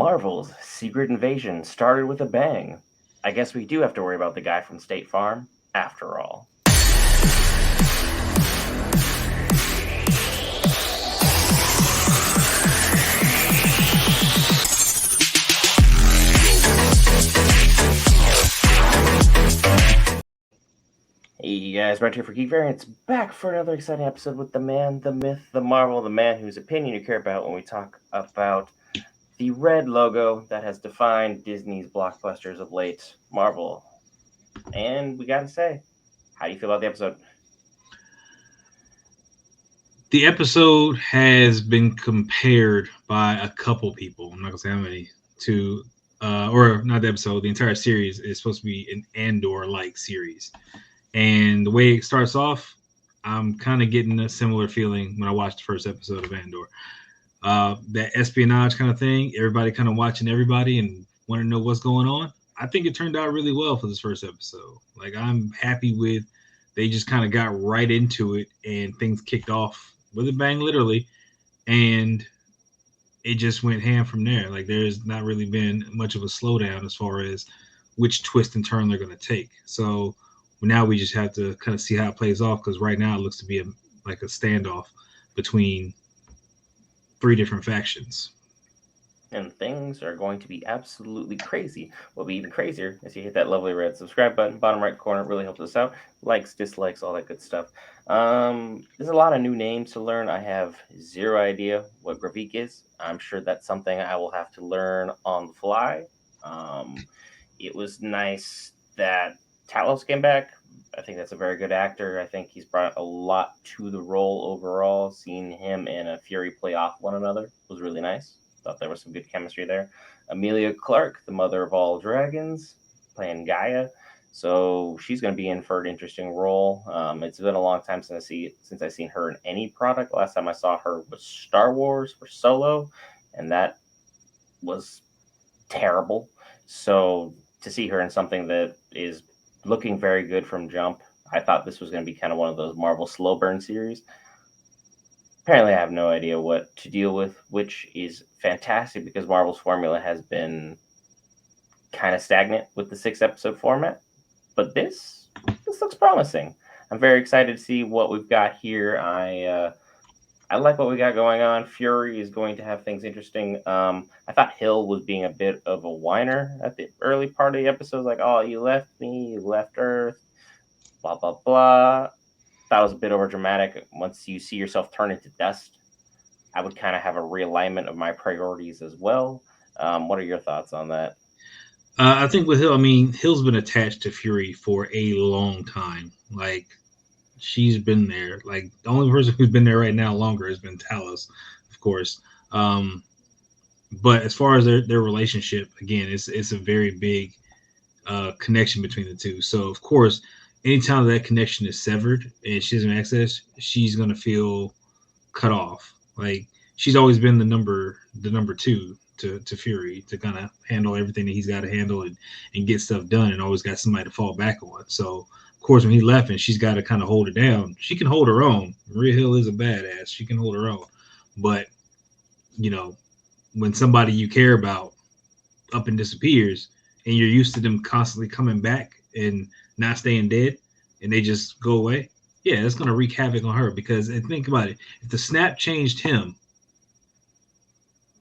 Marvel's Secret Invasion started with a bang. I guess we do have to worry about the guy from State Farm, after all. Hey you guys, right here for Geek Variants, back for another exciting episode with the man, the myth, the Marvel, the man whose opinion you care about when we talk about the red logo that has defined Disney's blockbusters of late, Marvel. And we gotta say, how do you feel about the episode? The episode has been compared by a couple people. I'm not gonna say how many to, or not the episode. The entire series is supposed to be an Andor-like series, and the way it starts off, I'm kind of getting a similar feeling when I watched the first episode of Andor. That espionage kind of thing, everybody kind of watching everybody and want to know what's going on. I think it turned out really well for this first episode. Like I'm happy with they just kind of got right into it and things kicked off with a bang, literally, and it just went ham from there. Like there's not really been much of a slowdown as far as which twist and turn they're going to take. So now we just have to kind of see how it plays off because right now it looks to be like a standoff between three different factions. And things are going to be absolutely crazy. What'll be even crazier is you hit that lovely red subscribe button, bottom right corner. It really helps us out. Likes, dislikes, all that good stuff. There's a lot of new names to learn. I have zero idea what Gravik is. I'm sure that's something I will have to learn on the fly. It was nice that Talos came back. I think that's a very good actor. I think he's brought a lot to the role overall. Seeing him and Fury play off one another was really nice. Thought there was some good chemistry there. Emilia Clarke, the mother of all dragons, playing Gaiya. So she's going to be in for an interesting role. It's been a long time since I've seen her in any product. Last time I saw her was Star Wars for Solo, and that was terrible. So to see her in something that is looking very good from jump, I thought this was going to be kind of one of those Marvel slow burn series. Apparently, I have no idea what to deal with, which is fantastic because Marvel's formula has been kind of stagnant with the 6 episode format. But this looks promising. I'm very excited to see what we've got here. I like what we got going on. Fury is going to have things interesting. I thought Hill was being a bit of a whiner at the early part of the episode, like, "Oh, you left me, you left Earth, blah blah blah." That was a bit over dramatic. Once you see yourself turn into dust, I would kind of have a realignment of my priorities as well. What are your thoughts on that? I think with Hill, I mean, Hill's been attached to Fury for a long time. Like she's been there. Like the only person who's been there right now longer has been Talos, of course. Um, but as far as their relationship, again, it's a very big connection between the two. So of course, anytime that connection is severed and she doesn't access, she's gonna feel cut off. Like she's always been the number two to Fury to kind of handle everything that he's got to handle and get stuff done, and always got somebody to fall back on. So of course, when he left and she's got to kind of hold it down, she can hold her own. Maria Hill is a badass; she can hold her own. But you know, when somebody you care about up and disappears, and you're used to them constantly coming back and not staying dead, and they just go away, yeah, it's gonna wreak havoc on her. Because and think about it, if the snap changed him,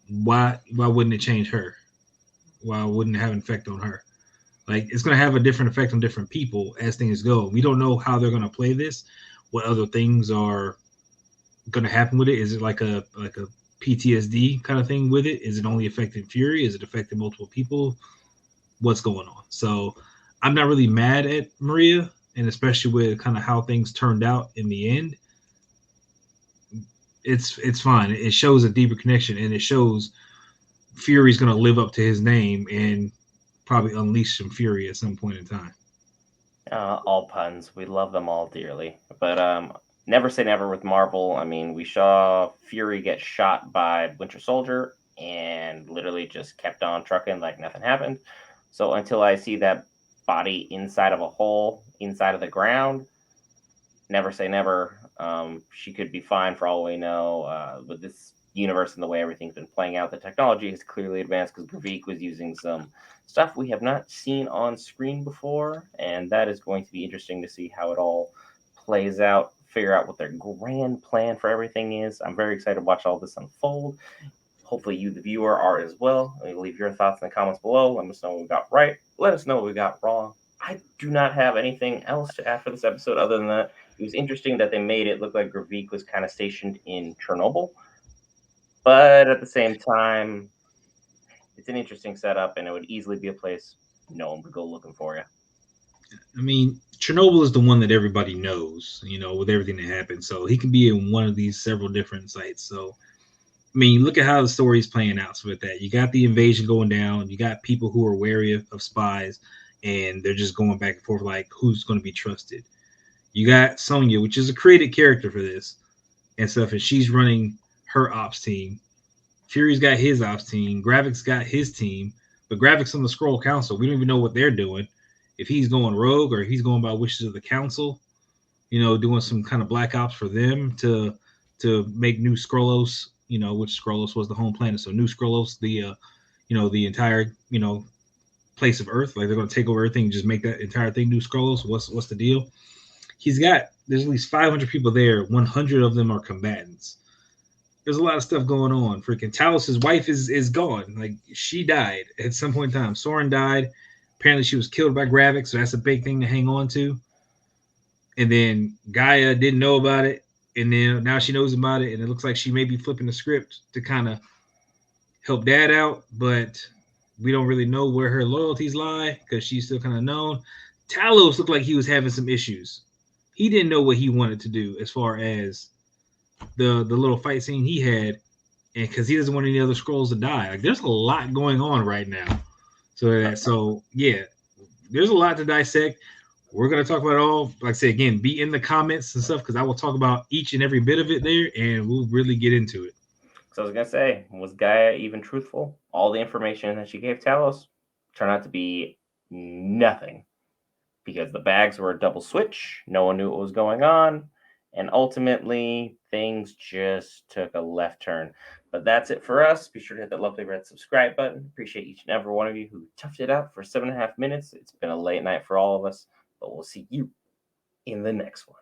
why wouldn't it change her? Why wouldn't it have an effect on her? Like it's gonna have a different effect on different people as things go. We don't know how they're gonna play this. What other things are gonna happen with it? Is it like a PTSD kind of thing with it? Is it only affecting Fury? Is it affecting multiple people? What's going on? So I'm not really mad at Maria, and especially with kind of how things turned out in the end. It's fine. It shows a deeper connection, and it shows Fury's going to live up to his name and probably unleash some fury at some point in time. All puns. We love them all dearly. But never say never with Marvel. I mean, we saw Fury get shot by Winter Soldier and literally just kept on trucking like nothing happened. So until I see that body inside of a hole, inside of the ground, never say never. She could be fine for all we know. But this, universe and the way everything's been playing out. The technology has clearly advanced because Gravik was using some stuff we have not seen on screen before, and that is going to be interesting to see how it all plays out, figure out what their grand plan for everything is. I'm very excited to watch all this unfold. Hopefully, you, the viewer, are as well. Leave your thoughts in the comments below. Let us know what we got right. Let us know what we got wrong. I do not have anything else to add for this episode other than that it was interesting that they made it look like Gravik was kind of stationed in Chernobyl, but at the same time, it's an interesting setup, and it would easily be a place no one would go looking for you. I mean, Chernobyl is the one that everybody knows, with everything that happened. So he can be in one of these several different sites. So, I mean, look at how the story is playing out. So with that, you got the invasion going down. You got people who are wary of spies, and they're just going back and forth like who's going to be trusted. You got Sonya, which is a created character for this and stuff, and she's running her ops team. Fury's got his ops team. Gravik's got his team, but Gravik's on the Scroll Council. We don't even know what they're doing. If he's going rogue or if he's going by wishes of the council, doing some kind of black ops for them to make New Skrullos, which Skrullos was the home planet. So New Skrullos, the entire, place of Earth, like they're going to take over everything and just make that entire thing New Skrullos. What's the deal? There's at least 500 people there. 100 of them are combatants. There's a lot of stuff going on. Freaking Talos' wife is gone. Like she died at some point in time. Soren died. Apparently she was killed by Gravik, so that's a big thing to hang on to. And then Gaiya didn't know about it, and then now she knows about it, and it looks like she may be flipping the script to kind of help Dad out, but we don't really know where her loyalties lie because she's still kind of known. Talos looked like he was having some issues. He didn't know what he wanted to do as far as the little fight scene he had, and because he doesn't want any other scrolls to die. Like there's a lot going on right now. So yeah, there's a lot to dissect. We're gonna talk about it all. Like I said again, be in the comments and stuff because I will talk about each and every bit of it there, and we'll really get into it. So I was gonna say, was Gaiya even truthful? All the information that she gave Talos turned out to be nothing because the bags were a double switch. No one knew what was going on. And ultimately, things just took a left turn. But that's it for us. Be sure to hit that lovely red subscribe button. Appreciate each and every one of you who toughed it out for 7.5 minutes. It's been a late night for all of us, but we'll see you in the next one.